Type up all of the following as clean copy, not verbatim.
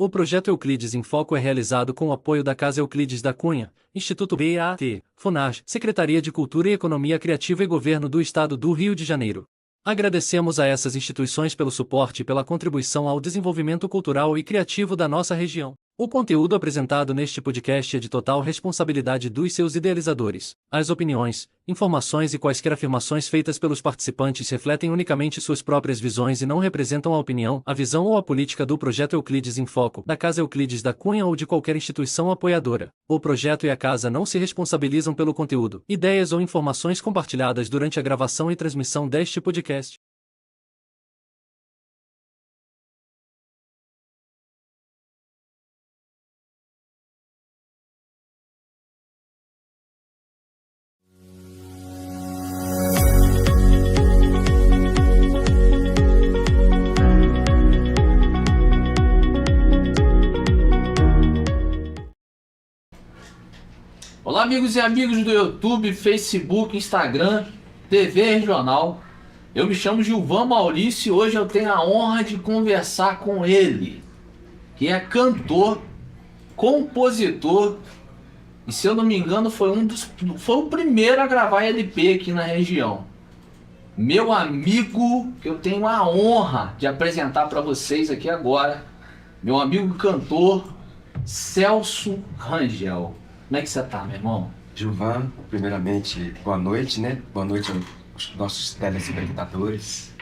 O projeto Euclides em Foco é realizado com o apoio da Casa Euclides da Cunha, Instituto BAT, FUNAG, Secretaria de Cultura e Economia Criativa e Governo do Estado do Rio de Janeiro. Agradecemos a essas instituições pelo suporte e pela contribuição ao desenvolvimento cultural e criativo da nossa região. O conteúdo apresentado neste podcast é de total responsabilidade dos seus idealizadores. As opiniões, informações e quaisquer afirmações feitas pelos participantes refletem unicamente suas próprias visões e não representam a opinião, a visão ou a política do projeto Euclides em Foco, da Casa Euclides da Cunha ou de qualquer instituição apoiadora. O projeto e a casa não se responsabilizam pelo conteúdo, ideias ou informações compartilhadas durante a gravação e transmissão deste podcast. Olá, amigos e amigas do YouTube, Facebook, Instagram, TV Regional. Eu me chamo Gilvan Maurício e hoje eu tenho a honra de conversar com ele, que é cantor, compositor e, se eu não me engano, foi o primeiro a gravar LP aqui na região. Meu amigo, que eu tenho a honra de apresentar para vocês aqui agora, meu amigo cantor Celso Rangel. Como é que você tá, meu irmão? Gilvan, primeiramente, boa noite, né? Boa noite aos nossos telespectadores.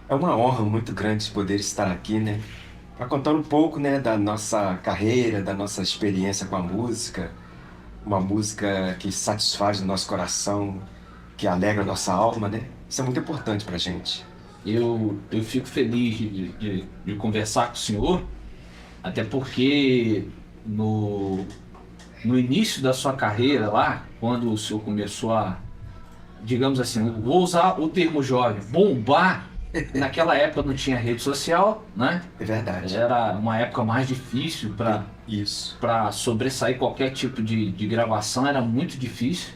É uma honra muito grande poder estar aqui, né? Para contar um pouco, né, da nossa carreira, da nossa experiência com a música. Uma música que satisfaz o nosso coração, que alegra a nossa alma, né? Isso é muito importante pra gente. Eu fico feliz de conversar com o senhor, até porque no início da sua carreira lá, quando o senhor começou a, digamos assim, vou usar o termo jovem, bombar, naquela época não tinha rede social, né? É verdade. Era uma época mais difícil para sobressair qualquer tipo de gravação, era muito difícil.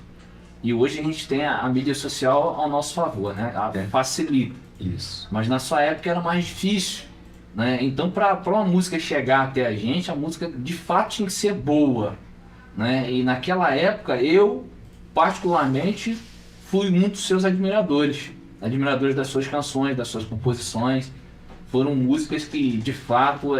E hoje a gente tem a mídia social ao nosso favor, né? Facilita. Isso. Mas na sua época era mais difícil, né? Então, para uma música chegar até a gente, a música de fato tinha que ser boa, né? E naquela época eu, particularmente, fui um dos seus admiradores das suas canções, das suas composições. Foram músicas que de fato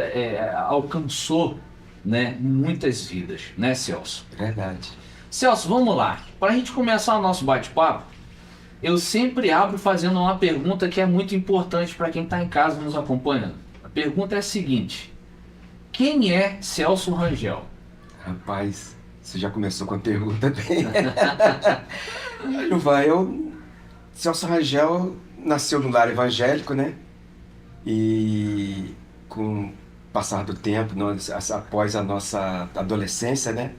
alcançou, né, muitas vidas, né, Celso? Verdade. Celso, vamos lá. Para a gente começar o nosso bate-papo, eu sempre abro fazendo uma pergunta que é muito importante para quem está em casa nos acompanhando. A pergunta é a seguinte: quem é Celso Rangel? Rapaz, você já começou com a pergunta bem. Gilvan, Celso Rangel nasceu no lar evangélico, né? E com o passar do tempo, após a nossa adolescência, né?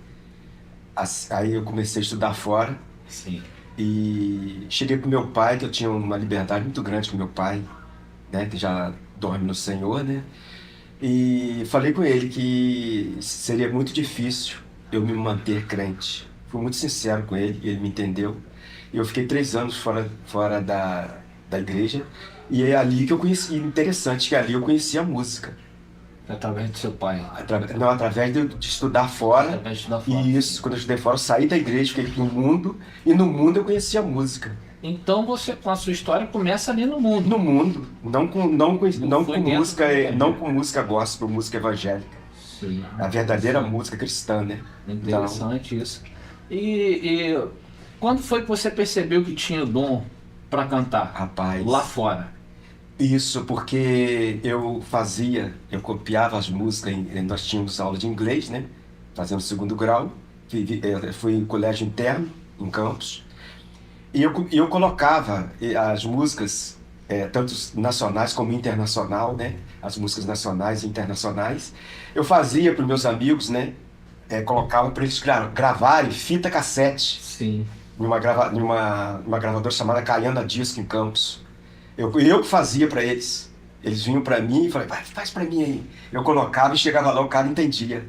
Aí eu comecei a estudar fora. Sim. E cheguei pro meu pai, que eu tinha uma liberdade muito grande com meu pai, né? Que já dorme no Senhor, né? E falei com ele que seria muito difícil eu me manter crente. Fui muito sincero com ele, ele me entendeu. E eu fiquei 3 anos fora da igreja. E é ali que eu conheci, interessante, que ali eu conheci a música. Através do seu pai? Através de estudar fora. Através de estudar fora. E isso, quando eu estudei fora, eu saí da igreja, fiquei no mundo. E no mundo eu conheci a música. Então você, com a sua história, começa ali no mundo. No mundo, não com música gospel, música evangélica. Sim. A verdadeira música cristã, né? Interessante isso. E quando foi que você percebeu que tinha o dom para cantar? Rapaz, lá fora? Isso, porque eu copiava as músicas, nós tínhamos aula de inglês, né? Fazendo 2º grau, fui em colégio interno, em Campos. E eu colocava as músicas, tanto nacionais como internacional, né? As músicas nacionais e internacionais. Eu fazia para os meus amigos, né? Colocava para eles gravarem fita cassete. Sim. Numa gravadora chamada Caiana Disco, em Campos. Eu que fazia para eles. Eles vinham para mim e falavam, faz para mim aí. Eu colocava e chegava lá, o cara entendia.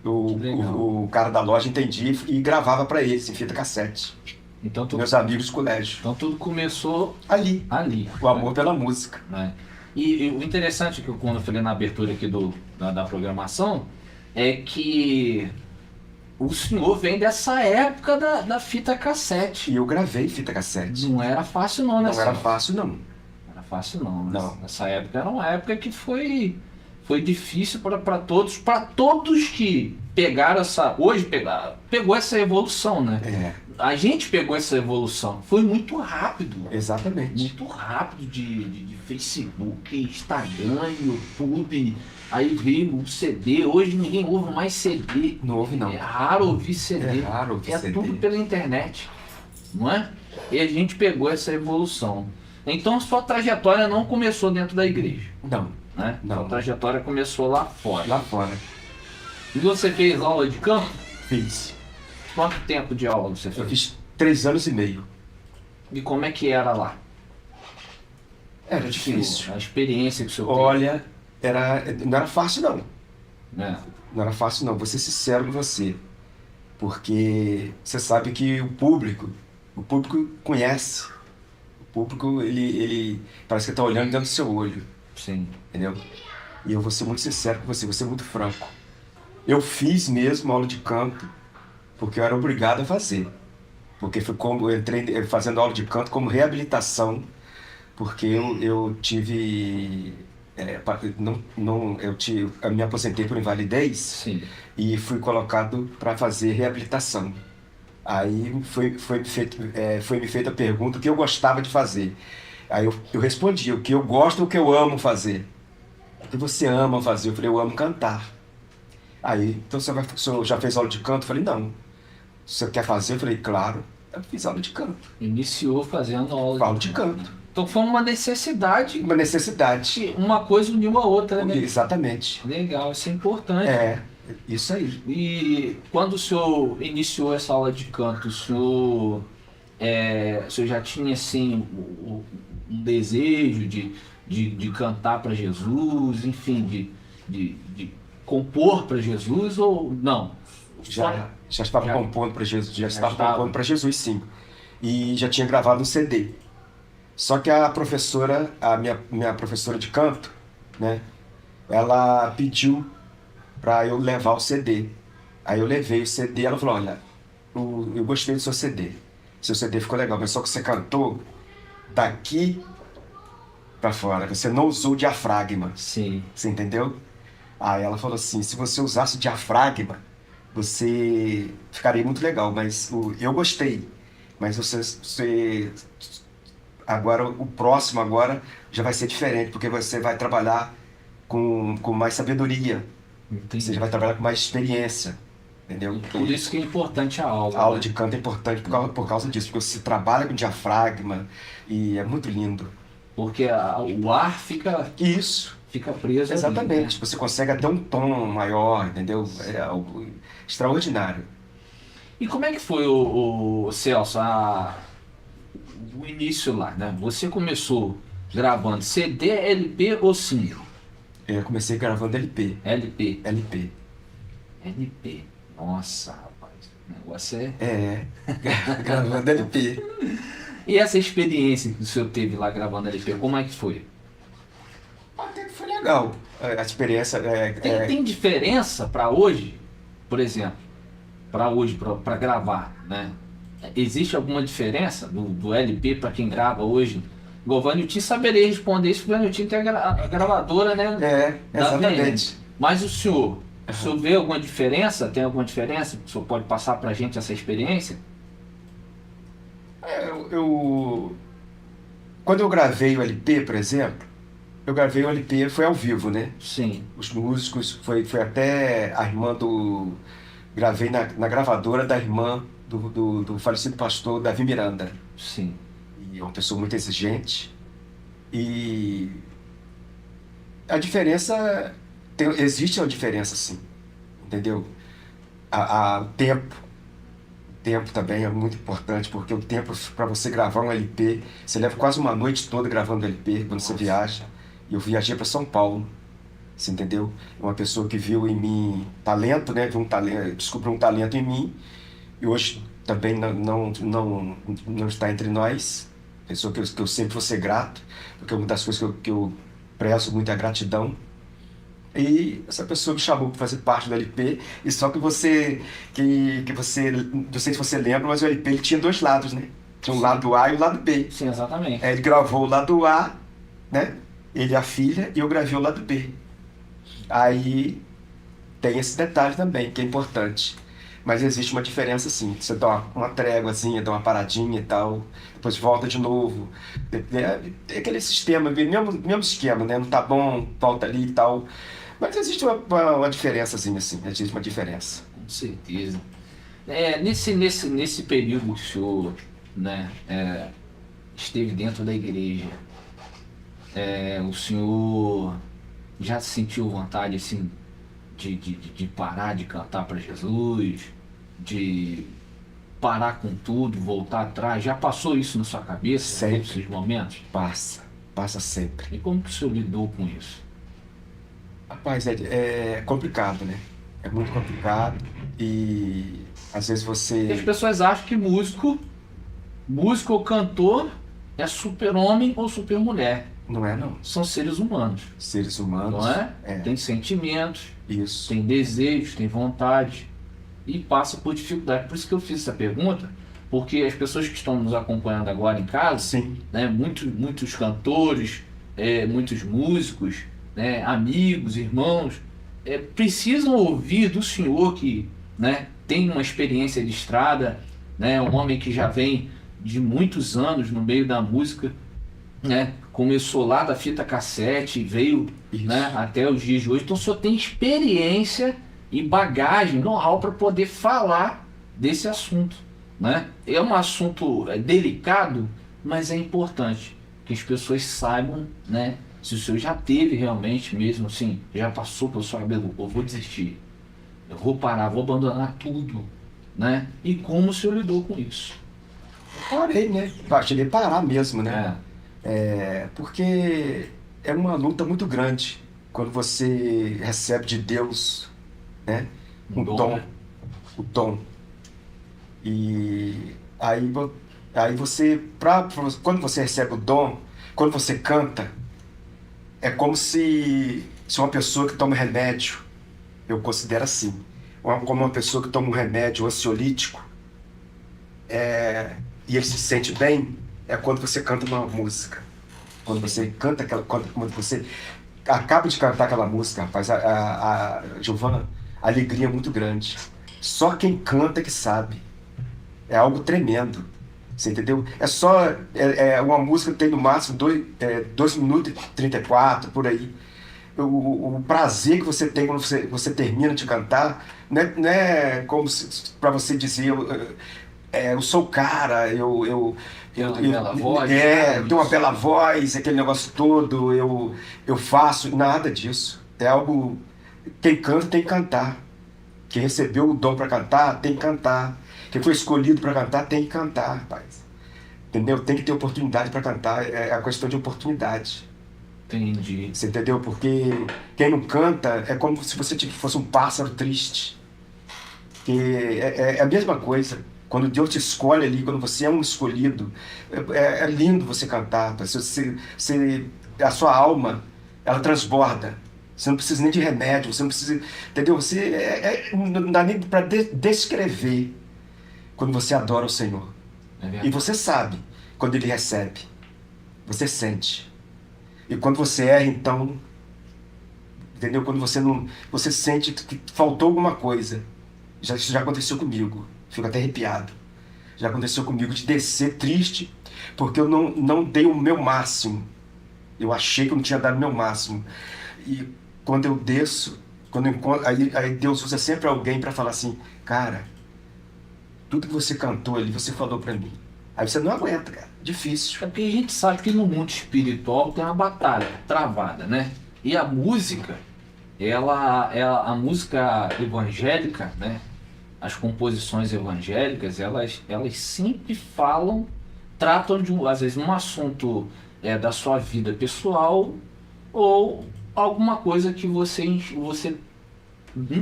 O cara da loja entendia e gravava para eles em fita cassete. Então, meus amigos do colégio. Então tudo começou ali. Ali. O amor pela música. Né? E o interessante que quando eu falei na abertura aqui da programação é que o senhor vem dessa época da fita cassete. E eu gravei fita cassete. Não era fácil não, né? Não era senhor? fácil, não. Não era fácil não. Não. Nessa época era uma época que foi difícil para todos que pegaram pegou essa evolução, né? É, A gente pegou essa evolução. Foi muito rápido. exatamente. Muito rápido de Facebook, Instagram, YouTube. Aí veio o CD. Hoje ninguém ouve mais CD. Não houve, não. É raro ouvir CD. É raro ouvir CD. Tudo pela internet. Não é? E a gente pegou essa evolução. Então sua trajetória não começou dentro da igreja, Não, né? Não. Sua trajetória começou lá fora. lá fora. E você fez aula de campo? Fiz. Quanto tempo de aula você Eu fez? fiz 3 anos e meio. E como é que era lá? Era difícil. A experiência que o senhor Olha, não era fácil, não. teve, né? Não era fácil, não. Vou ser sincero com você. Porque você sabe que o público conhece. O público, ele parece que está olhando dentro do seu olho. Sim. Entendeu? E eu vou ser muito sincero com você, vou ser muito franco. Eu fiz mesmo aula de canto porque eu era obrigado a fazer. Porque foi como eu entrei fazendo aula de canto como reabilitação, porque eu tive... eu me aposentei por invalidez Sim. e fui colocado para fazer reabilitação. Aí foi me feita a pergunta o que eu gostava de fazer. Aí eu respondi o que eu gosto, o que eu amo fazer. O que você ama fazer? Eu falei, eu amo cantar. Aí, então o senhor já fez aula de canto? Eu falei, não. O senhor quer fazer? Eu falei, claro. Eu fiz aula de canto. Iniciou fazendo Aula de canto. Então foi uma necessidade. Uma necessidade. Uma coisa uniu a outra, né? Exatamente. Legal, isso é importante. É, isso aí. E quando o senhor iniciou essa aula de canto, o senhor já tinha assim um desejo de cantar para Jesus, enfim, de compor para Jesus ou não? Já estava compondo para Jesus, já estava estava. compondo para Jesus, sim. E já tinha gravado um CD. Só que a professora, minha professora de canto, né, ela pediu para eu levar o CD. Aí eu levei o CD, ela falou, olha, eu gostei do seu CD. Seu CD ficou legal, mas só que você cantou daqui para fora, você não usou o diafragma. Sim. Você entendeu? Aí ela falou assim, se você usasse o diafragma, você ficaria muito legal, mas eu gostei. Mas você agora, o próximo agora já vai ser diferente, porque você vai trabalhar com mais sabedoria. Entendi. Você já vai trabalhar com mais experiência. Entendeu? Por isso que é importante a aula. A aula né? de canto é importante por causa disso, porque você trabalha com diafragma e é muito lindo. Porque o ar fica Isso, preso ali, exatamente. né? Você consegue até um tom maior, entendeu? É algo extraordinário. E como é que foi, o Celso, o início lá, né? Você começou gravando CD, LP ou single? Eu comecei gravando LP. LP. LP. LP. Nossa, rapaz, o negócio é... É, gravando LP. E essa experiência que o senhor teve lá gravando LP, como é que foi? Até que foi legal. A experiência Tem diferença para hoje, por exemplo, para hoje, para gravar, né? Existe alguma diferença do LP para quem grava hoje? O Vanilton saberia responder isso, porque o Vanilton tem a gravadora, né? exatamente. Mas o senhor vê alguma diferença? Tem alguma diferença? O senhor pode passar para a gente essa experiência? Quando eu gravei o LP, por exemplo, eu gravei o LP, foi ao vivo, né? Sim. Os músicos, foi até a irmã gravei na gravadora da irmã do falecido pastor Davi Miranda. Sim. E é uma pessoa muito exigente. E a diferença, existe uma diferença sim, entendeu? O tempo também é muito importante, porque o tempo para você gravar um LP, você leva quase uma noite toda gravando LP quando você viaja. E eu viajei para São Paulo, você entendeu? Uma pessoa que viu em mim talento, né? Viu um talento, descobriu um talento em mim, e hoje também não está entre nós. Pessoa que eu sempre vou ser grato, porque uma das coisas que eu prezo muito a gratidão. E essa pessoa me chamou para fazer parte do LP, e só que você, não sei se você lembra, mas o LP ele tinha dois lados, né? Tinha um lado A e o lado B. Sim, exatamente. Aí ele gravou o lado A, né? Ele e a filha, e eu gravei o lado B. Aí tem esse detalhe também, que é importante. Mas existe uma diferença, sim. Você dá uma tréguazinha, dá uma paradinha e tal, depois volta de novo. É aquele sistema, mesmo esquema, né? Não tá bom, volta ali e tal. Mas existe uma diferençazinha, assim. Existe uma diferença. Com certeza. Nesse período que o senhor, né, esteve dentro da igreja, o senhor já sentiu vontade, assim, de parar de cantar para Jesus, de parar com tudo, voltar atrás? Já passou isso na sua cabeça, Sempre. nesses momentos? Passa sempre. E como que o senhor lidou com isso? Rapaz, é complicado, né? É muito complicado e às vezes Porque as você... pessoas acham que músico ou cantor é super-homem ou super-mulher. Não é, não. São seres humanos, Seres humanos. não é? É, Tem sentimentos, isso. tem desejos, tem vontade e passa por dificuldade. Por isso que eu fiz essa pergunta, porque as pessoas que estão nos acompanhando agora em casa, Sim, né, muitos cantores, muitos músicos, né, amigos, irmãos, precisam ouvir do senhor que, né, tem uma experiência de estrada, né, um homem que já vem de muitos anos no meio da música, né, começou lá da fita cassete e veio, isso. né, até os dias de hoje. Então o senhor tem experiência e bagagem, know-how para poder falar desse assunto, né? É um assunto delicado, mas é importante que as pessoas saibam, né, se o senhor já teve realmente mesmo assim, já passou pelo seu cabelo, eu vou desistir, eu vou parar, vou abandonar tudo, né? E como o senhor lidou com isso? Parei, né? Cheguei a parar mesmo, né? Porque é uma luta muito grande quando você recebe de Deus, né? Um dom. O dom. E aí você, quando você recebe o dom, quando você canta, é como se uma pessoa que toma remédio, eu considero assim, como uma pessoa que toma um remédio ansiolítico, e ele se sente bem, é quando você canta uma música. Quando você canta quando você acaba de cantar aquela música, rapaz, Giovana, a alegria é muito grande. Só quem canta que sabe. É algo tremendo. Você entendeu? Uma música que tem no máximo 2 minutos e 34, por aí. O prazer que você tem quando você termina de cantar, não é como para você dizer, eu sou o cara, Tem uma bela voz. eu tenho uma bela voz, aquele negócio todo, eu faço, nada disso. É algo, quem canta tem que cantar. Quem recebeu o dom para cantar, tem que cantar. Quem foi escolhido para cantar, tem que cantar, rapaz. Entendeu? Tem que ter oportunidade para cantar, é a questão de oportunidade. Entendi. Você entendeu? Porque quem não canta é como se você fosse um pássaro triste. É a mesma coisa. Quando Deus te escolhe ali, quando você é um escolhido, é lindo você cantar. A sua alma, ela transborda. Você não precisa nem de remédio, você não precisa... Entendeu? Não dá nem para descrever quando você adora o Senhor. E você sabe quando Ele recebe. Você sente. E quando você erra, então... Entendeu? Quando você sente que faltou alguma coisa. Isso já aconteceu comigo. Fico até arrepiado. Já aconteceu comigo de descer triste porque eu não dei o meu máximo. Eu achei que eu não tinha dado o meu máximo. E quando eu desço, quando eu encontro, aí Deus usa sempre alguém para falar assim, cara, tudo que você cantou ali, você falou para mim. Aí você não aguenta, cara. Difícil. É porque a gente sabe que no mundo espiritual tem uma batalha travada, né? E a música, a música evangélica, né? As composições evangélicas, elas sempre tratam às vezes, um assunto da sua vida pessoal ou alguma coisa que você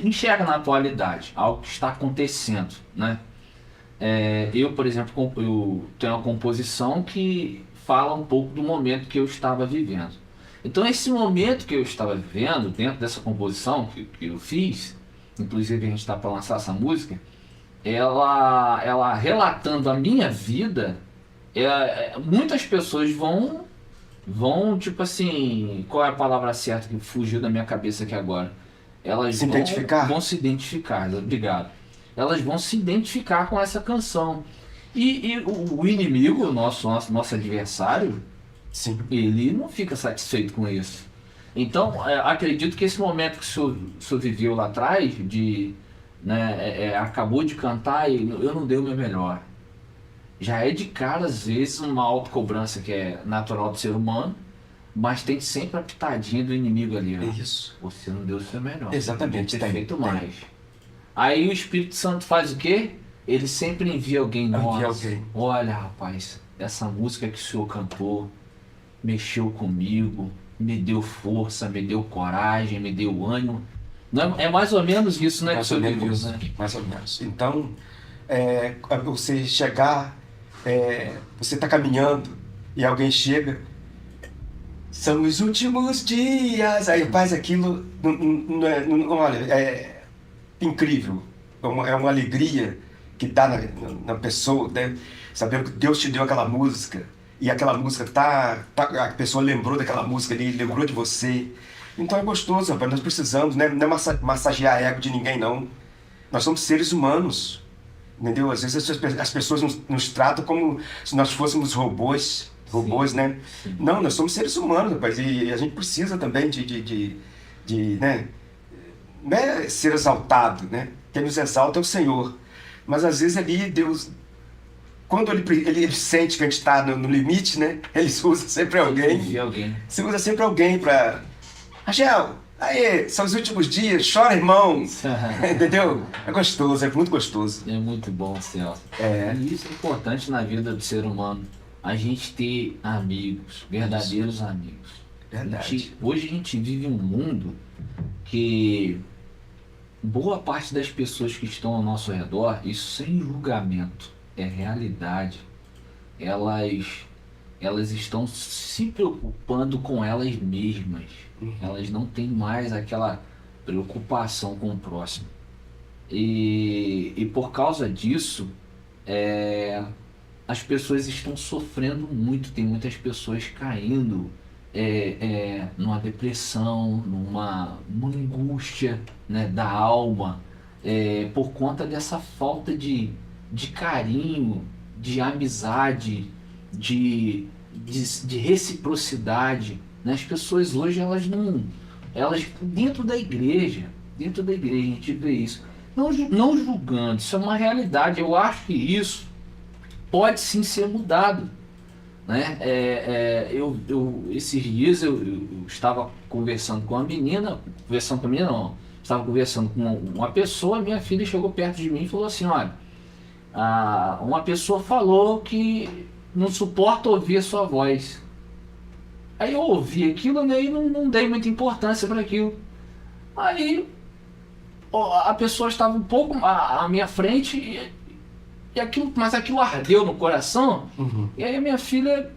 enxerga na atualidade, algo que está acontecendo, né? Eu, por exemplo, eu tenho uma composição que fala um pouco do momento que eu estava vivendo. Então esse momento que eu estava vivendo, dentro dessa composição que eu fiz, inclusive a gente está para lançar essa música, ela relatando a minha vida, muitas pessoas vão, tipo assim, qual é a palavra certa que fugiu da minha cabeça aqui agora? Elas Se identificar? vão se identificar, obrigado. Elas vão se identificar com essa canção. E o inimigo, o nosso adversário, Sim. ele não fica satisfeito com isso. Então, acredito que esse momento que o senhor viveu lá atrás, né, acabou de cantar e eu não dei o meu melhor. Já é de cara, às vezes, uma autocobrança que é natural do ser humano, mas tem sempre a pitadinha do inimigo ali. Ó. Isso. Você não deu o seu melhor. Exatamente. Tem feito mais. Aí o Espírito Santo faz o quê? Ele sempre envia alguém nosso. Olha, rapaz, essa música que o senhor cantou mexeu comigo, me deu força, me deu coragem, me deu ânimo. Não é mais ou menos isso, né? Mais que o ou senhor menos, viveu, né? mais ou menos. Então, você chegar, você está caminhando e alguém chega, são os últimos dias, aí faz aquilo, olha, é incrível, é uma alegria que dá na pessoa, né? Sabendo que Deus te deu aquela música, e aquela música a pessoa lembrou daquela música ali, lembrou de você. Então é gostoso, rapaz, nós precisamos, né? Não é massagear ego de ninguém, não. Nós somos seres humanos, entendeu? Às vezes as pessoas nos tratam como se nós fôssemos robôs, né? Sim. Não, nós somos seres humanos, rapaz, e a gente precisa também de né? Não é ser exaltado, né? Quem nos exalta é o Senhor. Mas às vezes ali Deus, quando ele sente que a gente está no limite, né? Ele usa sempre alguém. Você usa sempre alguém para... Rangel, aí, são os últimos dias, chora, irmão. Entendeu? É gostoso, é muito gostoso. É muito bom, Celso. É. E isso é importante na vida do ser humano. A gente ter amigos, verdadeiros amigos. Verdade. Hoje a gente vive um mundo que boa parte das pessoas que estão ao nosso redor, isso sem julgamento, é realidade. Elas estão se preocupando com elas mesmas. Elas não têm mais aquela preocupação com o próximo. E por causa disso, as pessoas estão sofrendo muito. Tem muitas pessoas caindo numa depressão, numa angústia, né, da alma, por conta dessa falta de carinho, de amizade, de reciprocidade, né? As pessoas hoje, elas dentro da igreja a gente vê isso, não julgando, isso é uma realidade. Eu acho que isso pode sim ser mudado, né? Esses dias eu estava conversando com uma menina, estava conversando com uma pessoa. Minha filha chegou perto de mim e falou assim: olha, uma pessoa falou que não suporta ouvir a sua voz. Aí eu ouvi aquilo, né, e não dei muita importância para aquilo. Aí a pessoa estava um pouco à minha frente mas aquilo ardeu no coração. E aí a minha filha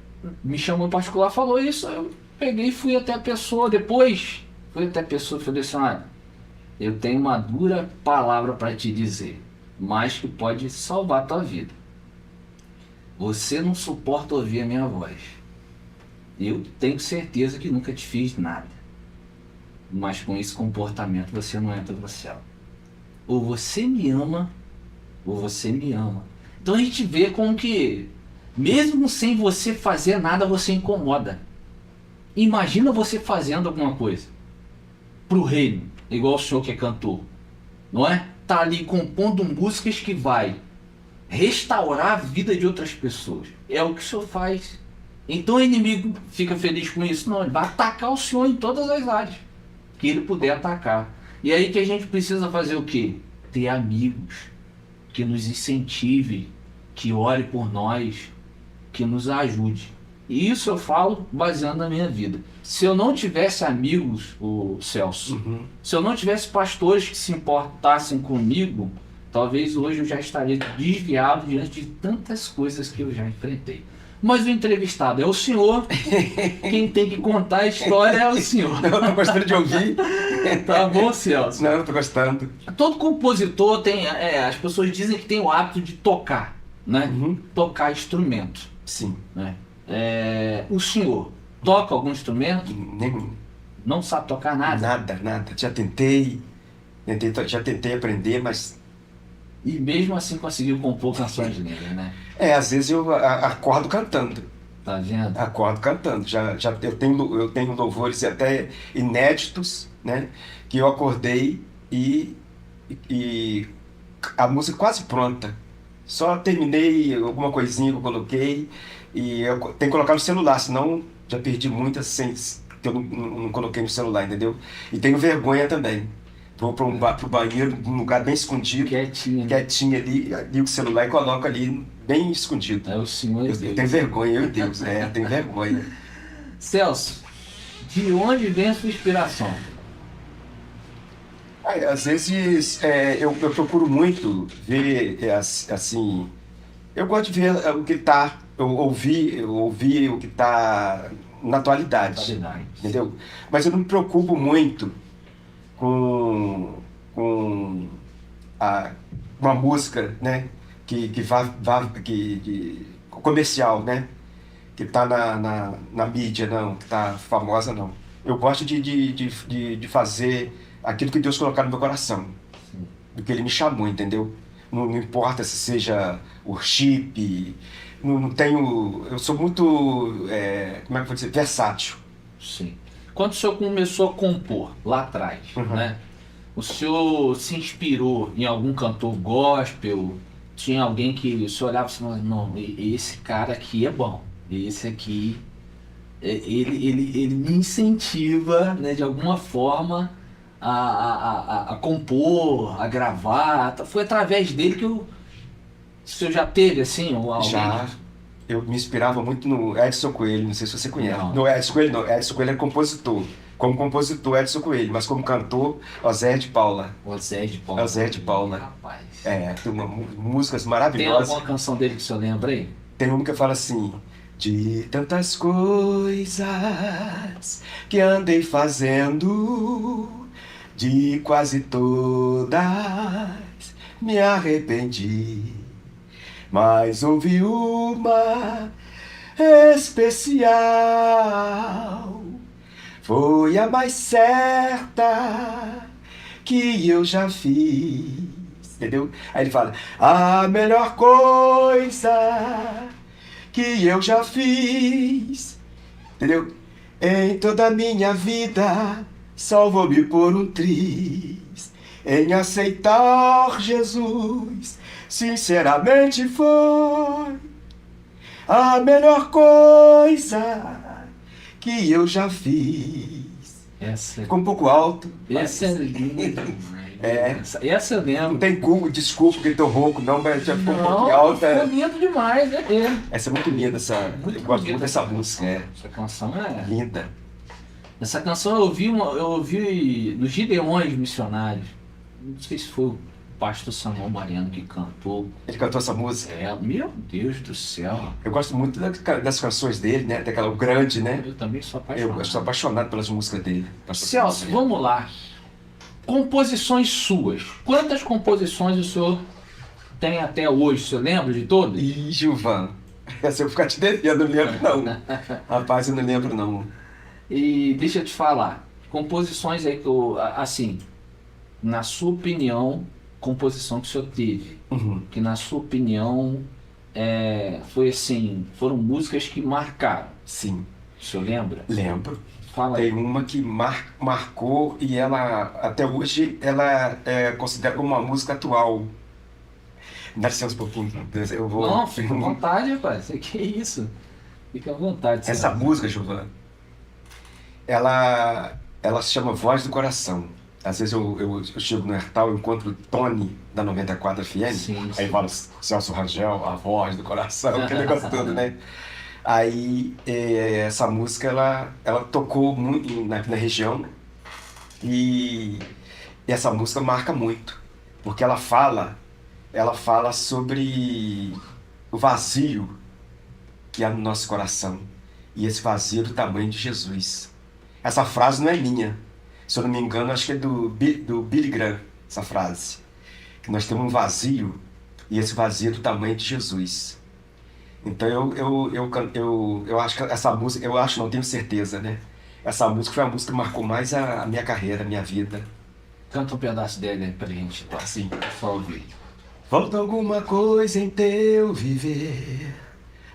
me chamou em particular, falou isso. Eu peguei e fui até a pessoa. Depois fui até a pessoa e falei assim: olha, eu tenho uma dura palavra para te dizer, mas que pode salvar a tua vida. Você não suporta ouvir a minha voz. Eu tenho certeza que nunca te fiz nada, mas com esse comportamento você não entra no céu. Ou você me ama, ou você me ama. Então a gente vê como que, mesmo sem você fazer nada, você incomoda. Imagina você fazendo alguma coisa pro reino, igual o senhor que é cantor, não é? Tá ali compondo músicas que vai restaurar a vida de outras pessoas. É o que o senhor faz. Então o inimigo fica feliz com isso? Não, ele vai atacar o senhor em todas as áreas que ele puder atacar. E aí que a gente precisa fazer o quê? Ter amigos que nos incentivem, que ore por nós, que nos ajude. E isso eu falo baseando na minha vida. Se eu não tivesse amigos, o Celso, se eu não tivesse pastores que se importassem comigo, talvez hoje eu já estaria desviado diante de tantas coisas que eu já enfrentei. Mas o entrevistado é o senhor, quem tem que contar a história é o senhor. Eu tô gostando de ouvir. Tá bom, Celso? Não, eu tô gostando. Todo compositor tem, as pessoas dizem que tem o hábito de tocar, né? Uhum. Tocar instrumento, Sim. né? O senhor toca algum instrumento? Nenhum. Não sabe tocar nada? Nada. Já tentei aprender, mas E mesmo assim conseguiu compor canções lindas, né? às vezes eu acordo cantando. Tá vendo? Acordo cantando. Eu tenho louvores até inéditos, né? Que eu acordei e a música quase pronta. Só terminei alguma coisinha que eu coloquei e eu tenho que colocar no celular, senão já perdi muitas que eu não coloquei no celular, entendeu? E tenho vergonha também. Vou pro banheiro, num lugar bem escondido, Quietinho. quietinho ali, ligo o celular e coloco ali, bem escondido. É o senhor. Eu tenho vergonha, meu Deus, eu tenho vergonha. Celso, de onde vem a sua inspiração? Às vezes eu procuro muito ver, assim, eu gosto de ver o que está, eu ouvir o que está na atualidade, entendeu? Mas eu não me preocupo muito com uma música, né, que comercial, né, que está na mídia, não, que está famosa, não. Eu gosto de fazer aquilo que Deus colocar no meu coração, do que Ele me chamou, entendeu? Não importa se seja worship, não tenho, eu sou muito, como é que eu vou dizer, versátil. Sim. Quando o senhor começou a compor, lá atrás, né? O senhor se inspirou em algum cantor gospel? Tinha alguém que o senhor olhava e falava, não, esse cara aqui é bom. Esse aqui, ele me incentiva, né, de alguma forma a compor, a gravar. Foi através dele que o senhor já teve, assim, alguém? Já. Eu me inspirava muito no Edson Coelho, não sei se você conhece. Não. No Edson Coelho não, Edson Coelho é compositor. Como compositor, Edson Coelho, mas como cantor, Ozé de Paula. Ozé de Paula. Ozé de Paula. Rapaz. Tem músicas Tem maravilhosas. alguma canção dele que o senhor lembra aí? Tem uma que fala assim: de tantas coisas que andei fazendo, de quase todas me arrependi. Mas houve uma especial, foi a mais certa que eu já fiz, entendeu? Aí ele fala, a melhor coisa que eu já fiz, entendeu? Em toda a minha vida, só vou me pôr um triz em aceitar Jesus. Sinceramente foi a melhor coisa que eu já fiz. Ficou um pouco alto. Essa é linda. Essa eu Não lembro. tem Google, desculpa que tô rouco, não, mas já ficou um pouco Não, alta. ficou lindo demais, né? Essa é muito linda, eu gosto muito dessa música. Essa canção é Linda. Essa canção eu ouvi nos Gideões Missionários. Não sei se foi o pastor Samuel Mariano que cantou. Ele cantou essa música. Meu Deus do céu. Eu gosto muito das canções dele, né? Daquela o grande, né? Eu também sou apaixonado. Eu sou apaixonado pelas músicas dele. Celso, vamos lá. Composições suas. Quantas composições o senhor tem até hoje? O senhor lembra de todas? Ih, Gilvan, essa eu vou ficar te devendo, eu não lembro não. Rapaz, eu não lembro não. E deixa eu te falar, composições aí que eu, assim, na sua opinião, composição que o senhor teve, que na sua opinião foi assim, foram músicas que marcaram. Sim. O senhor lembra? Lembro. Fala aí. Tem uma que marcou e ela, até hoje, ela é considerada como uma música atual. Dá licença um pouquinho. Eu vou... Não, fica à vontade, rapaz. Que isso? Fica à vontade. Essa música, Giovana, ela se chama Voz do Coração. Às vezes eu chego no Hertal e encontro o Tony da 94 FM, sim. Aí fala Celso Rangel, a voz do coração, aquele negócio todo, né? Aí essa música ela tocou muito na região e essa música marca muito, porque ela fala sobre o vazio que há no nosso coração. E esse vazio é do tamanho de Jesus. Essa frase não é minha. Se eu não me engano, acho que é do Billy Graham, essa frase. Que nós temos um vazio, e esse vazio é do tamanho de Jesus. Então eu acho que essa música, não tenho certeza, né? Essa música foi a música que marcou mais a minha carreira, a minha vida. Canta um pedaço dele aí pra gente, tá? Assim. Só ouvir. Falta alguma coisa em teu viver,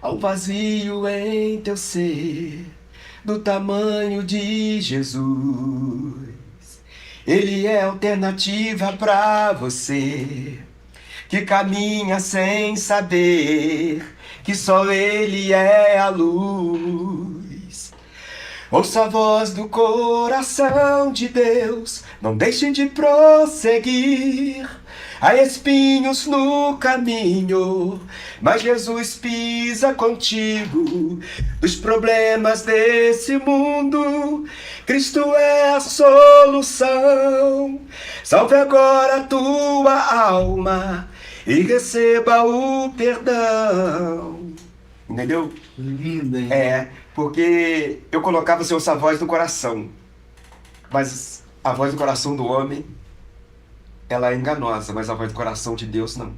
há um vazio em teu ser, do tamanho de Jesus. Ele é alternativa pra você, que caminha sem saber que só Ele é a luz. Ouça a voz do coração de Deus, não deixe de prosseguir. Há espinhos no caminho, mas Jesus pisa contigo. Dos problemas desse mundo, Cristo é a solução. Salve agora a tua alma e receba o perdão. Entendeu? Linda, hein? Porque eu colocava assim, essa voz do coração, mas a voz do coração do homem, ela é enganosa, mas a voz do coração de Deus não.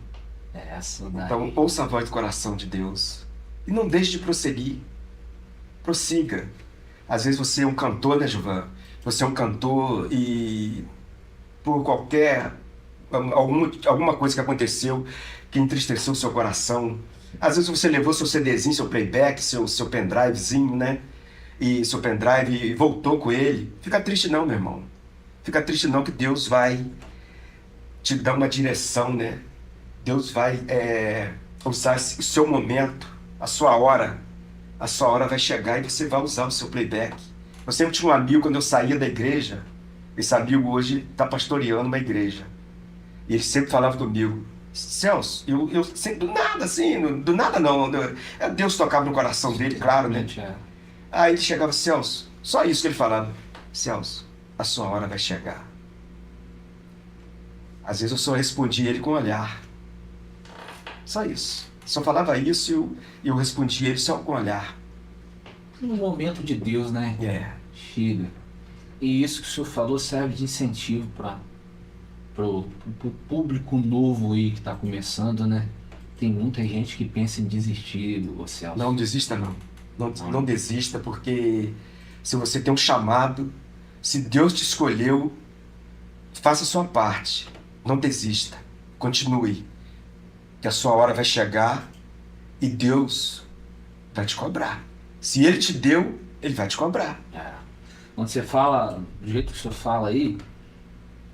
Essa daí. Então ouça a voz do coração de Deus e não deixe de prosseguir. Prossiga. Às vezes você é um cantor, né, Gilvan? Você é um cantor e por alguma coisa que aconteceu que entristeceu o seu coração. Às vezes você levou seu CDzinho, seu playback, seu pendrivezinho, né? E seu pendrive e voltou com ele. Fica triste não, meu irmão. Fica triste não, que Deus vai te dar uma direção, né? Deus vai usar o seu momento, a sua hora. A sua hora vai chegar e você vai usar o seu playback. Eu sempre tinha um amigo, quando eu saía da igreja, esse amigo hoje está pastoreando uma igreja. E ele sempre falava comigo, Celso, eu sempre, do nada assim, do nada não, Deus tocava no coração dele, claro, né? Aí ele chegava, Celso, só isso que ele falava, Celso, a sua hora vai chegar. Às vezes eu só respondia ele com um olhar. Só isso. Só falava isso e eu respondia ele só com um olhar. No momento de Deus, né? Chega. E isso que o senhor falou serve de incentivo para o público novo aí que está começando, né? Tem muita gente que pensa em desistir, Celso. Não desista não. Não desista, porque se você tem um chamado, se Deus te escolheu, faça a sua parte. Não desista. Continue. Que a sua hora vai chegar e Deus vai te cobrar. Se Ele te deu, Ele vai te cobrar. Quando você fala, do jeito que o senhor fala aí,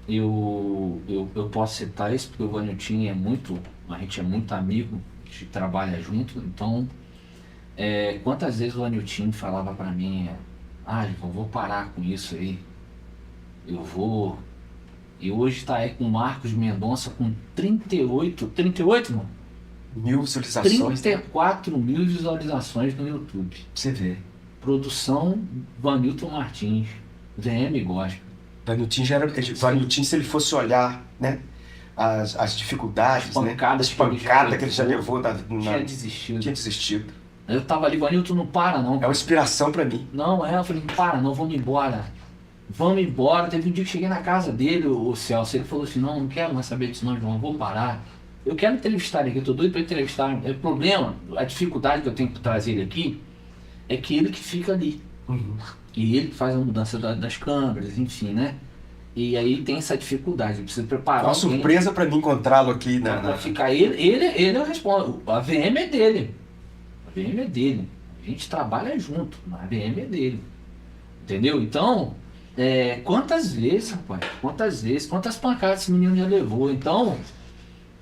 eu posso citar isso, porque o Vanilton a gente é muito amigo, a gente trabalha junto, então quantas vezes o Vanilton falava pra mim, eu vou parar com isso aí, e hoje tá aí com o Marcos Mendonça com 38, mano? 1000 visualizações. 34 mil visualizações no YouTube. Você vê. Produção Vanilton Martins, VM Gospel. Vanilton, se ele fosse olhar, né, as dificuldades, pancadas, né, que ele já levou, tinha desistido. Eu tava ali, Vanilton, não para não. É uma inspiração pra mim. Não, eu falei, não para não, vamos embora. Teve um dia que cheguei na casa dele, o Celso, ele falou assim, não quero mais saber disso não, João, eu vou parar. Eu quero entrevistar ele aqui, eu tô doido pra entrevistar. O problema, a dificuldade que eu tenho que trazer ele aqui, é que ele que fica ali. Uhum. E ele que faz a mudança das câmeras, enfim, né? E aí tem essa dificuldade, precisa preparar. Uma surpresa para mim encontrá-lo aqui pra ficar ele eu respondo. A VM é dele. A VM é dele. A gente trabalha junto, mas a VM é dele. Entendeu? Então, quantas vezes, rapaz? Quantas pancadas esse menino já levou? Então,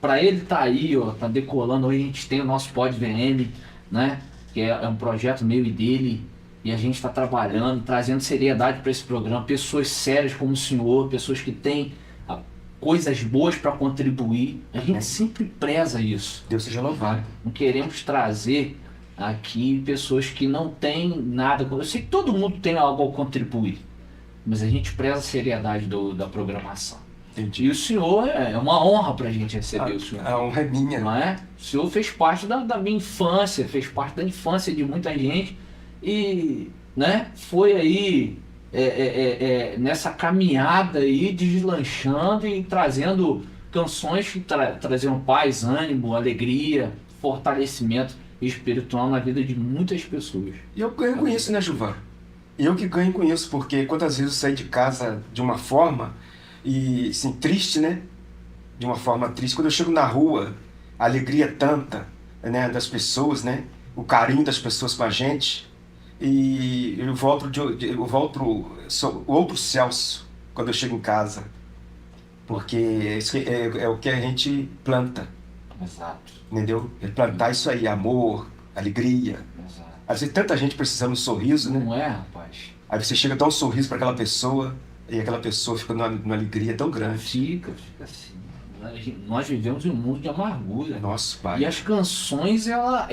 para ele tá aí, ó, tá decolando. Hoje a gente tem o nosso Pod VM, né? Que é um projeto meu e dele. E a gente está trabalhando, trazendo seriedade para esse programa, pessoas sérias como o senhor, pessoas que têm coisas boas para contribuir. A gente sempre preza isso. Deus seja louvado. Não queremos trazer aqui pessoas que não têm nada. Eu sei que todo mundo tem algo a contribuir, mas a gente preza a seriedade da programação. Entendi. E o senhor é uma honra para a gente receber o senhor. A honra é minha. Não é? O senhor fez parte da minha infância, fez parte da infância de muita gente e, né, foi aí nessa caminhada aí deslanchando e trazendo canções que traziam paz, ânimo, alegria, fortalecimento espiritual na vida de muitas pessoas. E eu ganho com isso, né, Gilvan? Eu que ganho com isso, porque quantas vezes eu saí de casa de uma forma e, assim, triste, né? De uma forma triste. Quando eu chego na rua, a alegria é tanta, né, das pessoas, né? O carinho das pessoas com a gente. E eu volto sou outro Celso quando eu chego em casa. Porque é o que a gente planta, Exato, entendeu? É plantar isso aí, amor, alegria. exato. Às vezes tanta gente precisando de um sorriso, né? Não é, rapaz? Aí você chega a dar um sorriso para aquela pessoa e aquela pessoa fica numa alegria tão grande. Fica assim. Nós vivemos em um mundo de amargura. Nosso Pai. E as canções, ela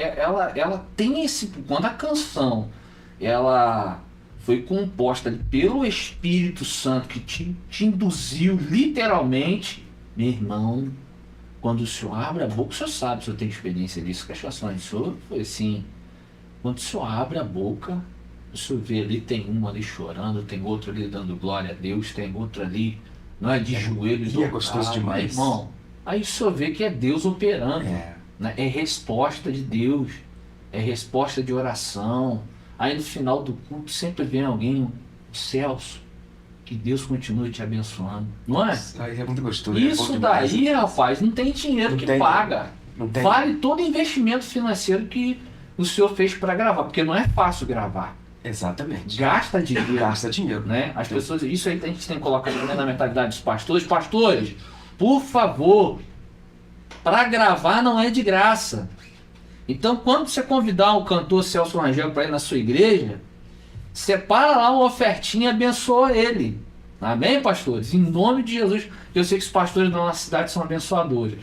tem esse... Quando a canção, ela foi composta pelo Espírito Santo, que te induziu literalmente, meu irmão, quando o senhor abre a boca, o senhor sabe, o senhor tem experiência disso, com as canções do senhor, foi assim, quando o senhor abre a boca, o senhor vê ali, tem um ali chorando, tem outro ali dando glória a Deus, tem outro ali, não é, de joelhos. E é gostoso demais. Irmão, aí o senhor vê que é Deus operando, né? É resposta de Deus, é resposta de oração. Aí no final do culto sempre vem alguém, Celso, que Deus continue te abençoando, não é? Aí é muito gostoso. Isso daí, rapaz, não tem dinheiro Não que tem, paga. não tem. Vale todo investimento financeiro que o senhor fez para gravar, porque não é fácil gravar. Exatamente. Gasta dinheiro. Gasta dinheiro. Né? As pessoas, isso aí a gente tem que colocar também na mentalidade dos pastores. Pastores, por favor, para gravar não é de graça. Então, quando você convidar o cantor Celso Rangel para ir na sua igreja, separa lá uma ofertinha e abençoa ele. Amém, pastores? Em nome de Jesus. Eu sei que os pastores da nossa cidade são abençoadores.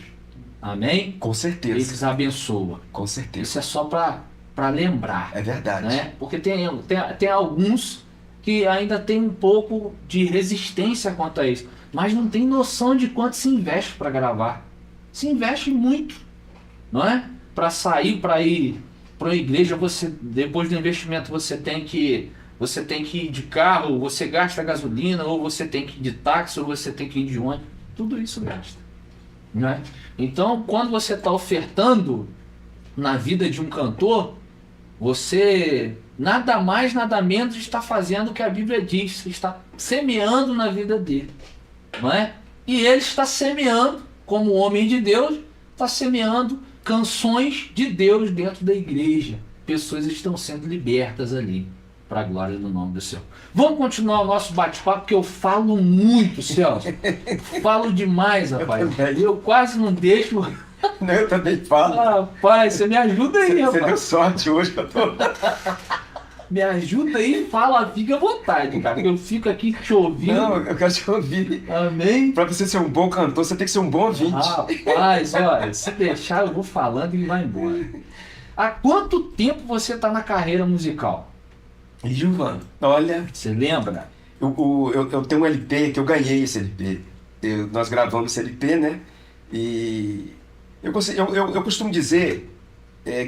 Amém? Com certeza. Eles abençoam. Com certeza. Isso é só para lembrar. É verdade. Né? Porque tem alguns que ainda tem um pouco de resistência quanto a isso, mas não tem noção de quanto se investe para gravar. Se investe muito, não é? Para sair, para ir para uma igreja, você, depois do investimento, você tem que ir de carro, você gasta gasolina, ou você tem que ir de táxi, ou você tem que ir de ônibus. Tudo isso gasta, não é? Então, quando você está ofertando na vida de um cantor, você nada mais, nada menos está fazendo o que a Bíblia diz. Você está semeando na vida dele, não é? E ele está semeando, como homem de Deus, está semeando canções de Deus dentro da igreja. Pessoas estão sendo libertas ali, para a glória do nome do Senhor. Vamos continuar o nosso bate-papo, porque eu falo muito, Celso. Falo demais, rapaz. Eu quase não deixo... Eu também falo. Rapaz, você me ajuda aí, rapaz. Você deu sorte hoje que eu tô... Me ajuda aí e fala, fica à vontade, cara. Eu fico aqui te ouvindo. Não, eu quero te ouvir. Amém? Pra você ser um bom cantor, você tem que ser um bom ouvinte. Rapaz, olha, se deixar eu vou falando e vai embora. Há quanto tempo você tá na carreira musical? E Gilvan, olha... Você lembra? Eu tenho um LP, que eu ganhei esse LP. Nós gravamos esse LP, né? E... Eu costumo dizer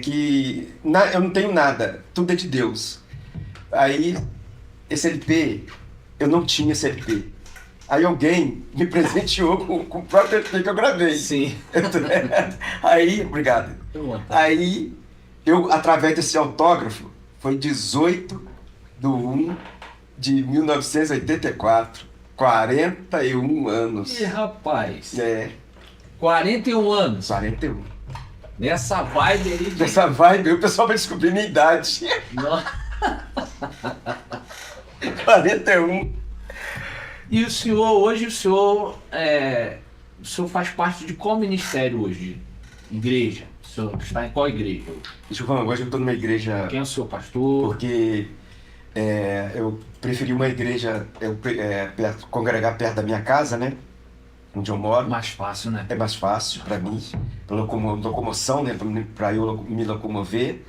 que eu não tenho nada, tudo é de Deus. Aí, esse LP, eu não tinha esse LP. Aí alguém me presenteou com o próprio LP que eu gravei. Sim. Aí, obrigado. Aí, através desse autógrafo, foi 18/1/1984, 41 anos. Ih, rapaz. 41 anos. 41. Nessa vibe aí de... Nessa vibe, o pessoal vai descobrir minha idade. 41. E o senhor, hoje, o senhor faz parte de qual ministério hoje? Igreja? O senhor está em qual igreja? Gilvan, hoje eu estou numa igreja... Quem é o seu pastor? Porque eu preferi uma igreja, congregar perto da minha casa, né? Onde eu moro. Mais fácil, né? É mais fácil para mim, pela locomoção, né? Para eu me locomover.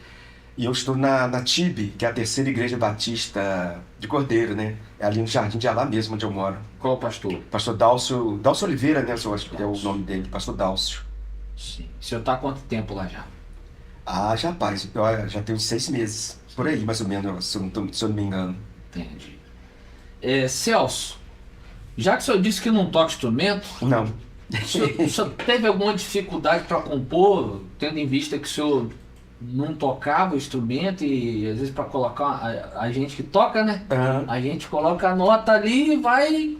E eu estou na TIB, que é a Terceira Igreja Batista de Cordeiro, né? É ali no Jardim de Alá mesmo, onde eu moro. Qual pastor? Pastor Dálcio Oliveira, né? Eu acho que é o nome dele, Pastor Dálcio. Sim. O senhor está há quanto tempo lá já? Ah, já, rapaz, já tem uns 6 meses, por aí, mais ou menos, se eu não me engano. Entendi. Celso, já que o senhor disse que não toca instrumento, Não. o senhor teve alguma dificuldade para compor, tendo em vista que o senhor não tocava o instrumento e às vezes para colocar a gente que toca, né? Ah, A gente coloca a nota ali e vai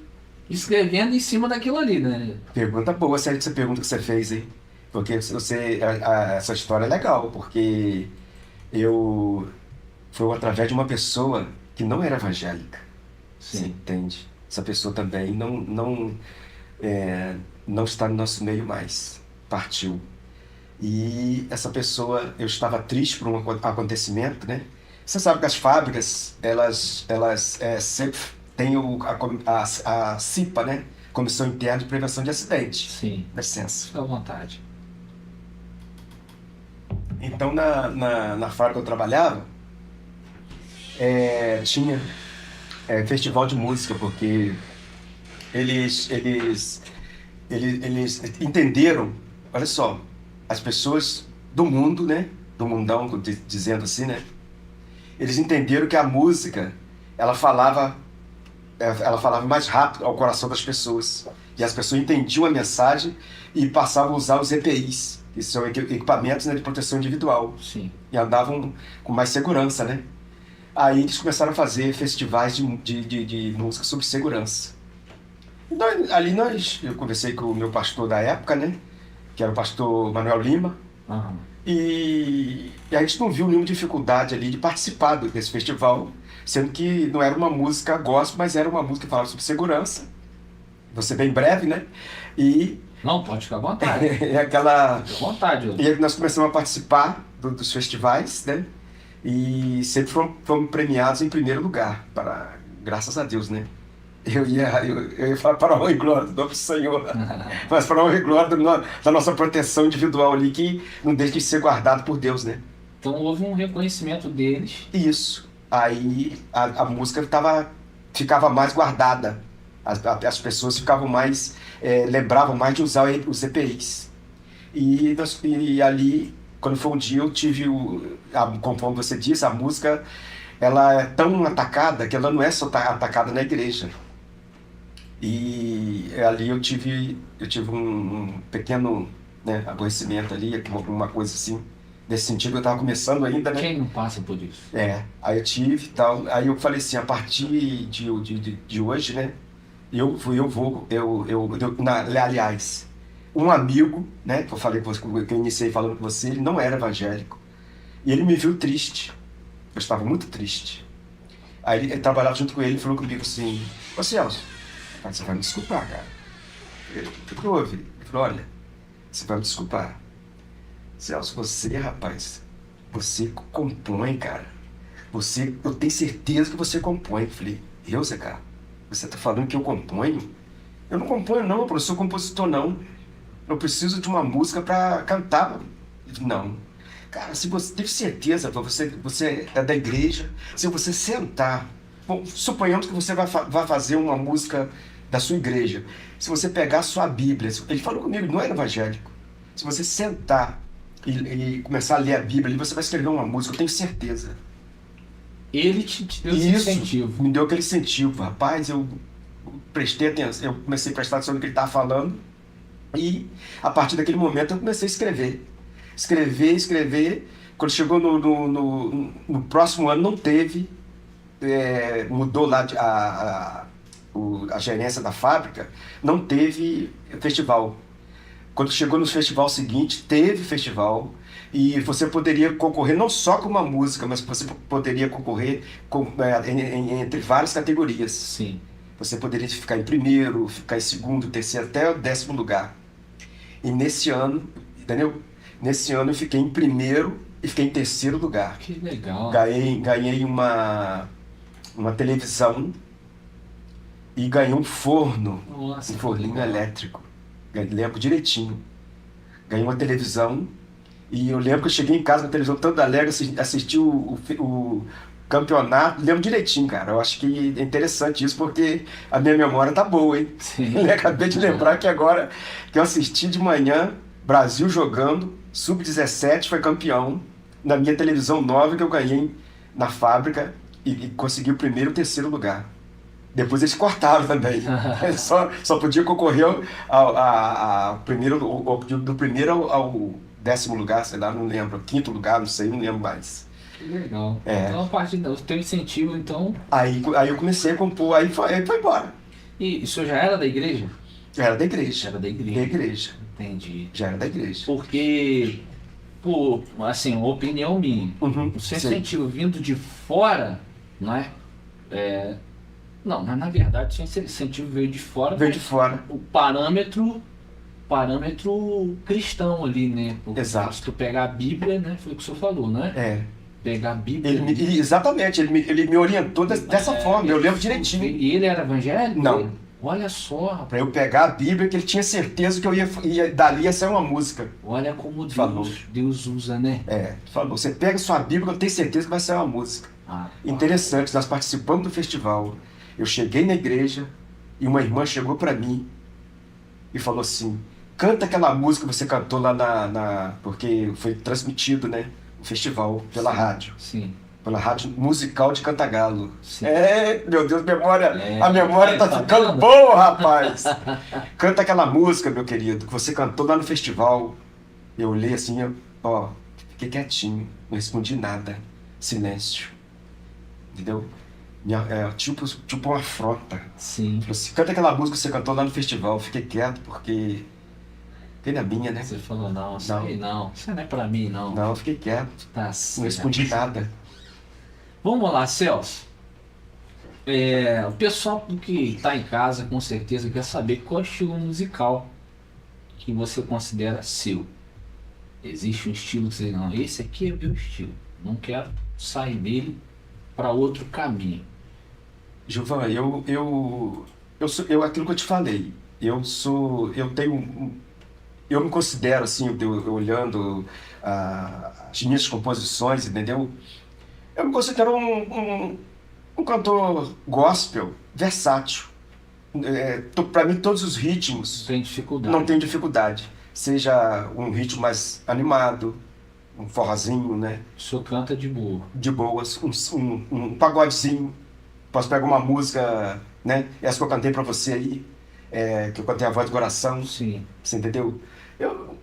escrevendo em cima daquilo ali, né? pergunta boa, essa pergunta que você fez, hein? Porque essa história é legal, porque foi através de uma pessoa que não era evangélica, você Sim. entende? Essa pessoa também não está no nosso meio mais, partiu. E essa pessoa, eu estava triste por um acontecimento, né? Você sabe que as fábricas, elas sempre têm a CIPA, né? Comissão Interna de Prevenção de Acidentes. Sim. Dá licença. Fica à vontade. Então, na fábrica que eu trabalhava, tinha festival de música, porque eles entenderam, olha só, as pessoas do mundo, né? Do mundão, dizendo assim, né? Eles entenderam que a música, ela falava mais rápido ao coração das pessoas. E as pessoas entendiam a mensagem e passavam a usar os EPIs, que são equipamentos, né, de proteção individual. Sim. E andavam com mais segurança, né? Aí eles começaram a fazer festivais de música sobre segurança. Então, ali eu conversei com o meu pastor da época, né? Que era o pastor Manuel Lima. Aham. E a gente não viu nenhuma dificuldade ali de participar desse festival, sendo que não era uma música gospel, mas era uma música que falava sobre segurança. Você bem breve, né? E Não, pode ficar à vontade. aquela. Fica à vontade. E aí nós começamos a participar dos festivais, né? E sempre fomos premiados em primeiro lugar, graças a Deus, né? Eu ia falar para a honra e glória do nosso Senhor, mas para a honra e glória da nossa proteção individual ali, que não deixa de ser guardado por Deus, né? Então houve um reconhecimento deles. Isso. Aí a música ficava mais guardada. As pessoas ficavam mais, lembravam mais de usar os EPIs. E ali, quando foi um dia, eu tive, conforme você disse, a música, ela é tão atacada que ela não é só atacada na igreja. E ali eu tive um pequeno, né, aborrecimento ali, alguma coisa assim, nesse sentido. Eu estava começando ainda, né? Quem não passa por isso? Aí eu tive e tal. Aí eu falei assim, a partir de hoje, né? Aliás, um amigo, né? Que eu falei que eu iniciei falando com você, ele não era evangélico. E ele me viu triste. Eu estava muito triste. Aí ele trabalhava junto com ele e falou comigo assim: Ô Celso, você vai me desculpar, cara. O que houve? Ele falou: olha, você vai me desculpar. Celso, você, rapaz, você compõe, cara. Eu tenho certeza que você compõe. Eu falei: eu, Zé, cara, você tá falando que eu componho? Eu não componho, não, eu sou compositor, não. Eu preciso de uma música para cantar. Ele falou: não. Cara, se você teve certeza, você é da igreja, se você sentar, bom, suponhamos que você vai fazer uma música da sua igreja. Se você pegar a sua Bíblia, ele falou comigo, não era evangélico. Se você sentar e começar a ler a Bíblia, você vai escrever uma música, eu tenho certeza. Ele te deu esse incentivo. Me deu aquele incentivo. Rapaz, eu prestei atenção, eu comecei a prestar atenção no que ele estava falando, e a partir daquele momento eu comecei a escrever. Escrever. Quando chegou no próximo ano, não teve, mudou lá a gerência da fábrica, não teve festival. Quando chegou no festival seguinte, teve festival, e você poderia concorrer não só com uma música, mas você poderia concorrer entre várias categorias. Sim. Você poderia ficar em primeiro, ficar em segundo, terceiro, até o 10º lugar. E nesse ano, entendeu? Nesse ano eu fiquei em primeiro e fiquei em terceiro lugar. Que legal. Ganhei uma televisão e ganhei um forno. Nossa, Um forninho legal. elétrico. Lembro direitinho. Ganhei uma televisão E eu lembro que eu cheguei em casa na televisão todo alegre, assisti o campeonato, lembro direitinho, cara. Eu acho que é interessante isso, porque a minha memória tá boa, hein? Sim. Eu acabei de lembrar que agora que eu assisti de manhã, Brasil jogando, Sub-17 foi campeão, na minha televisão nova que eu ganhei na fábrica e consegui o primeiro e o terceiro lugar. Depois eles cortaram também. Só podia concorrer ao primeiro, do primeiro ao 10º lugar, sei lá, não lembro. 5º lugar, não sei, não lembro mais. Que legal. É. Então, a partir do teu incentivo, então... Aí eu comecei a compor, aí foi embora. E o senhor já era da igreja? Já era da igreja. Era da igreja. Da igreja. Entendi. Já era da igreja. Porque, por, assim, uma opinião minha, Uhum, o seu sim. incentivo vindo de fora, não é? Não, mas na verdade o seu incentivo veio de fora. Veio de fora. O parâmetro cristão ali, né? Porque Exato. se tu pegar a Bíblia, né? Foi o que o senhor falou, né? É. Pegar a Bíblia. Exatamente, ele me orientou dessa forma, eu lembro direitinho. E ele era evangélico? Não. Olha só, rapaz. Pra eu pegar a Bíblia, que ele tinha certeza que eu dali ia sair uma música. Olha como Falou. Deus usa, né? Falou, você pega sua Bíblia, eu tenho certeza que vai sair uma música. Interessante, nós participamos do festival. Eu cheguei na igreja e uma irmã chegou pra mim e falou assim: canta aquela música que você cantou lá porque foi transmitido, né? O festival pela rádio. Sim. Pela Rádio Musical de Cantagalo. Sim. Meu Deus, a memória tá ficando vendo? boa, rapaz. Canta aquela música, meu querido, que você cantou lá no festival. Eu olhei assim, fiquei quietinho, não respondi nada. Silêncio. Entendeu? Tipo uma afronta. Sim. Falei assim, canta aquela música que você cantou lá no festival. Fiquei quieto porque... Fiquei na minha, né? Você falou, não, isso aí não. Isso não é pra mim, não. Não, eu fiquei quieto. Tá Não certo. respondi nada. Vamos lá, Celso. O pessoal que está em casa com certeza quer saber qual é o estilo musical que você considera seu. Existe um estilo que você diz, não, esse aqui é o meu estilo. Não quero sair dele para outro caminho. Gilvan, aquilo que eu te falei, eu me considero assim, eu olhando as minhas composições, entendeu? Eu me considero um cantor gospel versátil. Para mim, todos os ritmos Tem dificuldade. não tem dificuldade. Seja um ritmo mais animado, um forrozinho, né? O senhor canta de boa. De boas, um pagodezinho. Posso pegar uma música, né? Essa que eu cantei pra você aí, que eu cantei A Voz do Coração, Sim. você entendeu?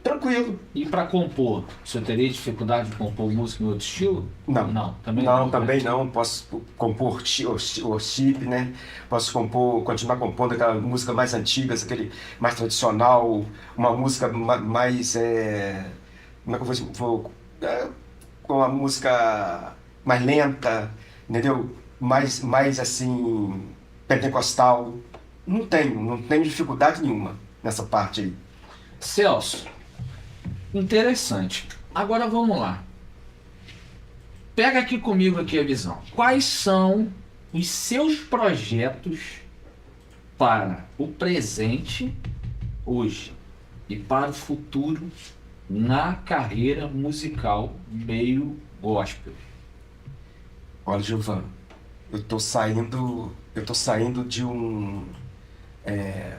Tranquilo. E para compor, o senhor teria dificuldade de compor música em outro estilo? Não. Não, também Não, não. também não. Posso compor o chip, né? Posso continuar compondo aquela música mais antiga, aquele mais tradicional, uma música mais, como é que eu com uma música mais lenta, entendeu? Mais assim, pentecostal. Não tenho dificuldade nenhuma nessa parte aí. Celso, interessante. Agora vamos lá. Pega aqui comigo aqui a visão. Quais são os seus projetos para o presente, hoje, e para o futuro na carreira musical meio gospel? Olha, Gilvan, eu tô saindo de um...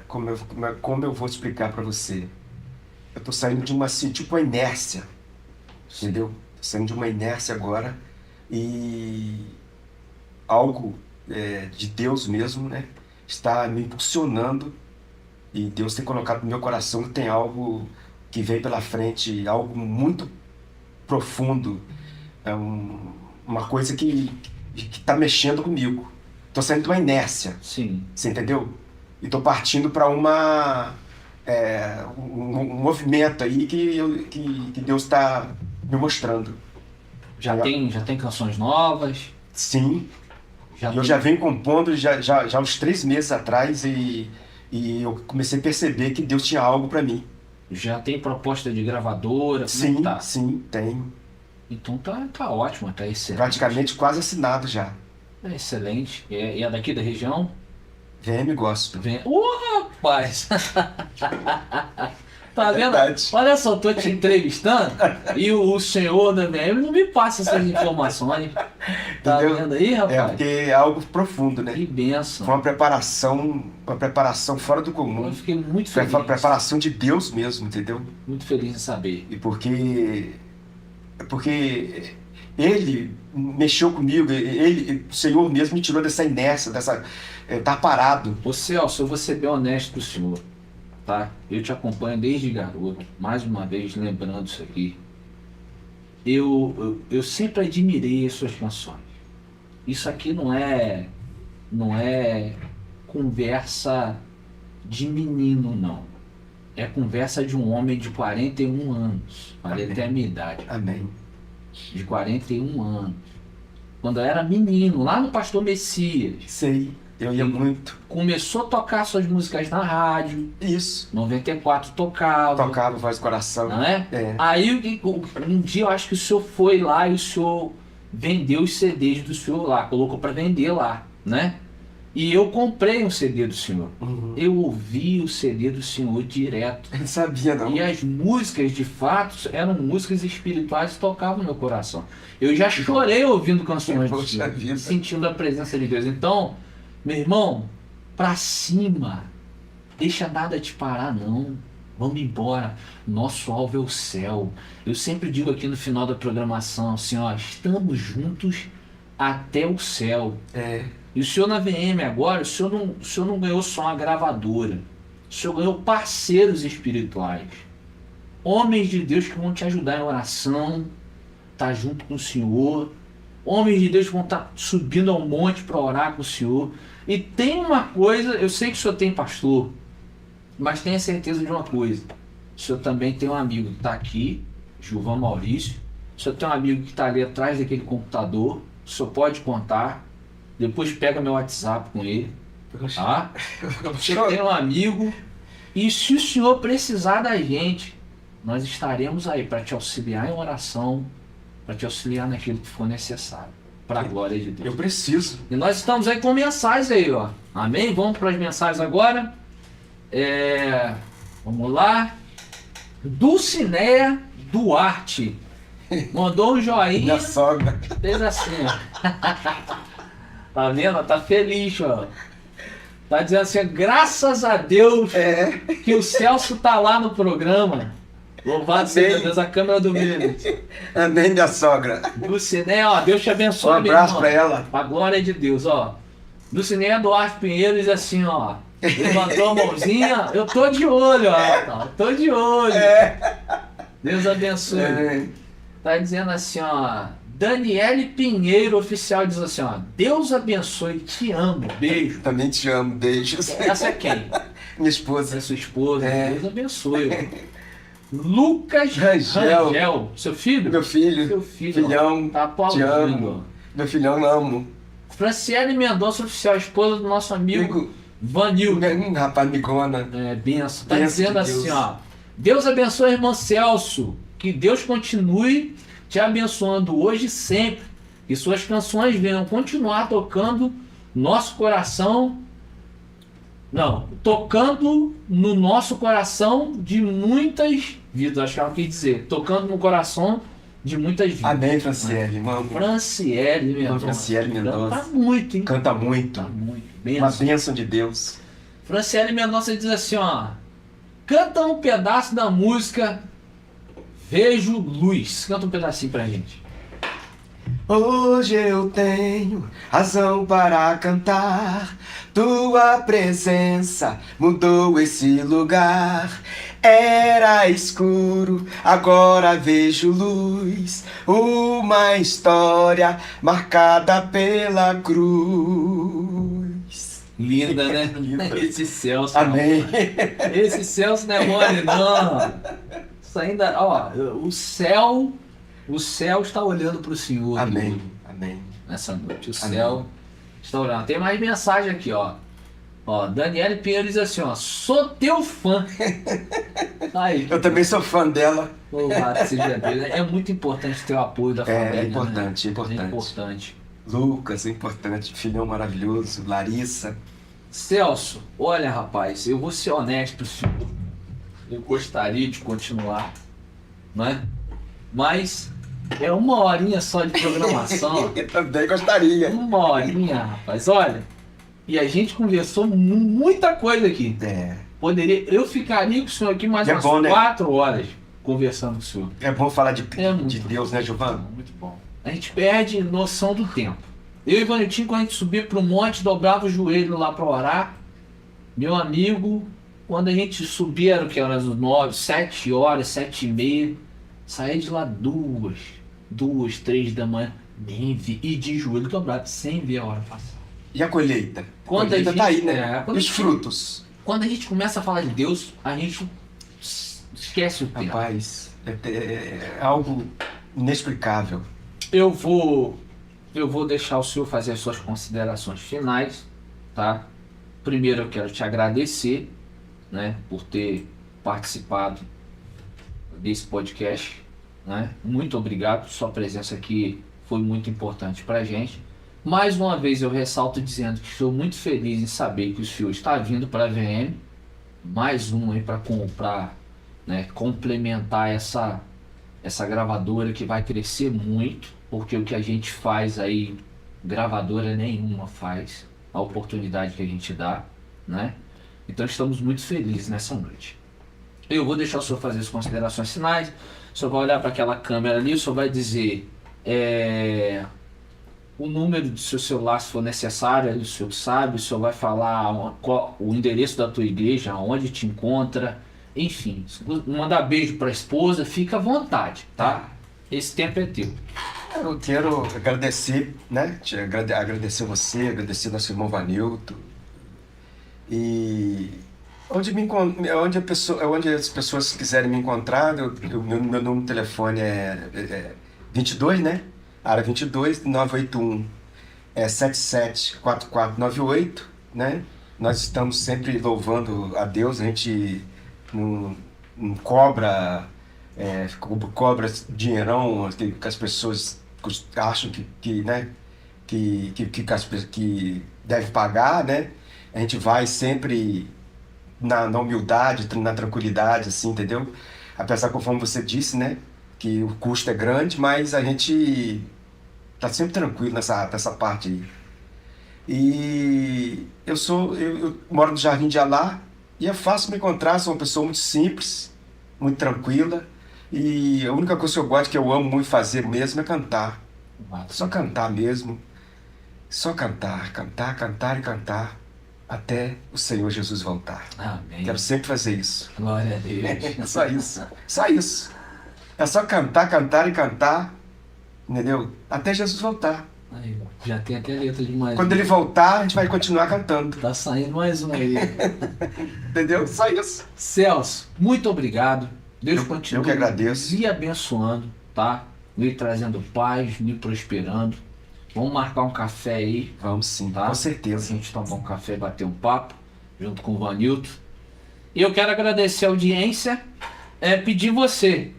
como eu vou explicar para você? Eu tô saindo de uma, assim, tipo uma inércia, entendeu? Tô saindo de uma inércia agora e algo de Deus mesmo, né? Está me impulsionando e Deus tem colocado no meu coração que tem algo que vem pela frente, algo muito profundo, uma coisa que está mexendo comigo. Tô saindo de uma inércia, Sim. você entendeu? E tô partindo para um movimento aí que Deus está me mostrando. Já tem canções novas? Sim, eu já venho compondo já uns 3 meses atrás e eu comecei a perceber que Deus tinha algo para mim. Já tem proposta de gravadora? Como é que Sim, tá? sim, tem. Então tá ótimo, tá excelente. Praticamente quase assinado já. É excelente. É daqui da região? VM Gospel. Vem. Rapaz! Tá vendo? Verdade. Olha só, eu tô te entrevistando e o senhor da VM não me passa essas informações. Tá Entendeu? vendo aí, rapaz? É porque é algo profundo, né? Que benção. Foi uma preparação fora do comum. Eu fiquei muito Foi feliz. uma preparação de Deus mesmo, entendeu? Muito feliz em saber. E porque ele mexeu comigo, o Senhor mesmo me tirou dessa inércia, tá parado. Ô Celso, eu vou ser bem honesto pro senhor, tá? Eu te acompanho desde garoto, mais uma vez lembrando isso aqui. Eu sempre admirei as suas canções. Isso aqui não é conversa de menino, não. É conversa de um homem de 41 anos. Falei até a minha idade. Amém. De 41 anos. Quando eu era menino, lá no Pastor Messias. Sei, eu ia muito. Começou a tocar suas músicas na rádio. Isso. 94 tocava. Tocava Voz do Coração. Não é? É. Aí um dia eu acho que o senhor foi lá e o senhor vendeu os CDs do senhor lá, colocou para vender lá, né? E eu comprei um CD do senhor. Uhum. Eu ouvi o CD do senhor direto. Eu não sabia, não. E as músicas, de fato, eram músicas espirituais que tocavam no meu coração. Eu já chorei ouvindo canções do Poxa senhor, vida. sentindo a presença de Deus. Então, meu irmão, pra cima, deixa nada te parar, não. Vamos embora. Nosso alvo é o céu. Eu sempre digo aqui no final da programação, assim, ó, estamos juntos até o céu. É. E o senhor na VM agora, o senhor não ganhou só uma gravadora. O senhor ganhou parceiros espirituais. Homens de Deus que vão te ajudar em oração, tá junto com o senhor. Homens de Deus que vão estar subindo ao monte para orar com o senhor. E tem uma coisa, eu sei que o senhor tem pastor, mas tenha certeza de uma coisa. O senhor também tem um amigo que está aqui, Gilvan Maurício. O senhor tem um amigo que está ali atrás daquele computador. O senhor pode contar. Depois pega meu WhatsApp com ele, tá? Você tem um amigo. E se o senhor precisar da gente, nós estaremos aí para te auxiliar em oração, para te auxiliar naquilo que for necessário, para a glória de Deus. Eu preciso. E nós estamos aí com mensagens aí, ó. Amém? Vamos para as mensagens agora. Vamos lá. Dulcinéia Duarte mandou um joinha. Minha sogra. Fez assim, ó. Tá vendo? Tá feliz, ó. Tá dizendo assim, graças a Deus que o Celso tá lá no programa. Louvado seja Deus, a câmera do meio. Amém, minha sogra. Lucinéia, ó, Deus te abençoe. Um abraço meu pra irmão. ela. A glória de Deus, ó. Lucinéia Duarte Pinheiro diz assim, ó. Levantou a mãozinha, eu tô de olho, ó. Tô de olho. Deus abençoe. Tá dizendo assim, ó. Daniele Pinheiro, oficial, diz assim, ó. Deus abençoe, te amo, beijo. Também te amo, beijos. Essa é quem? Minha esposa. É sua esposa, Deus abençoe. Lucas Rangel. Seu filho? Meu filho. Seu filho. Filhão. Tá Te aplaudindo. amo. Meu filhão, amo. Franciele Mendonça, oficial, esposa do nosso amigo Vanildo. Rapaz, amigona. Benção. Tá Benção dizendo de Deus. assim, ó. Deus abençoe, irmão Celso. Que Deus continue te abençoando hoje e sempre. Que suas canções venham continuar tocando nosso coração. Não, tocando no nosso coração de muitas vidas. Acho que ela quis dizer. Tocando no coração de muitas vidas. Amém, Franciele. Vamos. Franciele Mendonça. Franciele Mendonça. Tá muito, hein? Canta muito. Tá muito. Uma Benção. bênção de Deus. Franciele Mendonça diz assim, ó. Canta um pedaço da música Vejo Luz. Canta um pedacinho pra gente. Hoje eu tenho razão para cantar. Tua presença mudou esse lugar. Era escuro, agora vejo luz. Uma história marcada pela cruz. Linda, né? Linda. Esse Celso. Amém. Esse Celso não é mole, não. Isso ainda, ó, o céu está olhando para o Senhor. Amém. Amém. Nessa noite, o Amém. céu está olhando. Tem mais mensagem aqui, ó. Ó, Daniele Pinheiro diz assim, ó, sou teu fã. Aí, Eu também sou fã dela. louvado seja Deus. É muito importante ter o apoio da família. É importante, né? importante. É importante. Lucas, é importante. Filhão maravilhoso. Larissa. Celso, olha, rapaz, eu vou ser honesto, senhor. Eu gostaria de continuar, né? Mas é 1 horinha só de programação. Eu também gostaria. 1 horinha, rapaz. Olha, e a gente conversou muita coisa aqui. Eu ficaria com o senhor aqui mais umas 4 horas conversando com o senhor. É bom falar de muito Deus, bom, né, Giovanni? Muito bom. A gente perde noção do tempo. Eu e o Valentim, quando a gente subia para o monte, dobrava o joelho lá para orar. Meu amigo, quando a gente subia, era o que? Horas 9, 7 horas, 7h30. Saía de lá 2, 3 da manhã. Nem vi. E de joelho dobrado, sem ver a hora passar. E a colheita? A Quando colheita a gente, tá aí, né? E os frutos? Quando a gente começa a falar de Deus, a gente esquece o tempo. Rapaz, é algo inexplicável. Eu vou deixar o senhor fazer as suas considerações finais, tá? Primeiro eu quero te agradecer, né, por ter participado desse podcast, né? Muito obrigado, sua presença aqui foi muito importante pra gente. Mais uma vez eu ressalto dizendo que estou muito feliz em saber que o senhor está vindo para a VM, mais um aí para comprar, né, complementar essa gravadora que vai crescer muito, porque o que a gente faz aí, gravadora nenhuma faz, a oportunidade que a gente dá, né? Então estamos muito felizes nessa noite. Eu vou deixar o senhor fazer as considerações finais, o senhor vai olhar para aquela câmera ali, o senhor vai dizer o número do seu celular, se for necessário, o senhor sabe, o senhor vai falar o endereço da tua igreja, onde te encontra, enfim, mandar beijo para a esposa, fica à vontade, tá? Esse tempo é teu. Eu quero agradecer, né? Agradecer você, agradecer nosso irmão Vanilton. E onde as pessoas quiserem me encontrar, meu número de telefone é 22, né? Área 22 981 774498, né? Nós estamos sempre louvando a Deus, a gente não cobra dinheirão que as pessoas acham que deve pagar, né? A gente vai sempre na humildade, na tranquilidade, assim, entendeu? Apesar que, conforme você disse, né, que o custo é grande, mas a gente tá sempre tranquilo nessa parte aí. E eu moro no Jardim de Alá e é fácil me encontrar, sou uma pessoa muito simples, muito tranquila. E a única coisa que eu gosto, que eu amo muito fazer mesmo, é cantar. Só cantar mesmo. Só cantar, cantar, cantar e cantar até o Senhor Jesus voltar. Amém. Quero sempre fazer isso. Glória a Deus. Só isso. Só isso. É só cantar, cantar e cantar, entendeu? Até Jesus voltar. Aí, já tem até letra de mais. Quando ele voltar, a gente vai continuar cantando. Tá saindo mais um aí. Entendeu? Só isso. Celso, muito obrigado. Deus continue eu que agradeço. Me abençoando, tá? Me trazendo paz, me prosperando. Vamos marcar um café aí. Vamos sim, tá? Com certeza. A gente tomar um café e bater um papo, junto com o Vanilton. E eu quero agradecer a audiência. Pedir você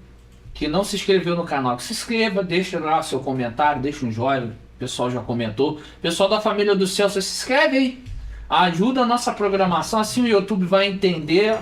que não se inscreveu no canal, que se inscreva, deixa lá o seu comentário, deixa um joinha. O pessoal já comentou. Pessoal da família do Celso, se inscreve aí. Ajuda a nossa programação, assim o YouTube vai entender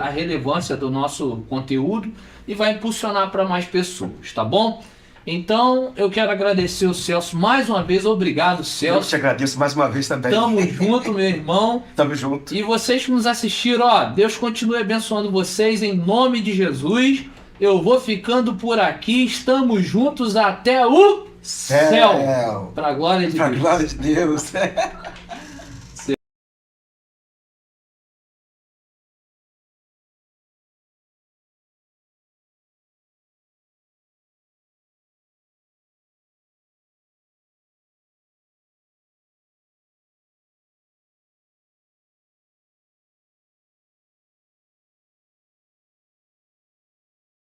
a relevância do nosso conteúdo e vai impulsionar para mais pessoas, tá bom? Então, eu quero agradecer o Celso mais uma vez. Obrigado, Celso. Eu te agradeço mais uma vez também. Tamo junto, meu irmão. Tamo junto. E vocês que nos assistiram, ó, Deus continue abençoando vocês em nome de Jesus. Eu vou ficando por aqui. Estamos juntos até o céu. Pra glória de Deus. Pra glória de Deus.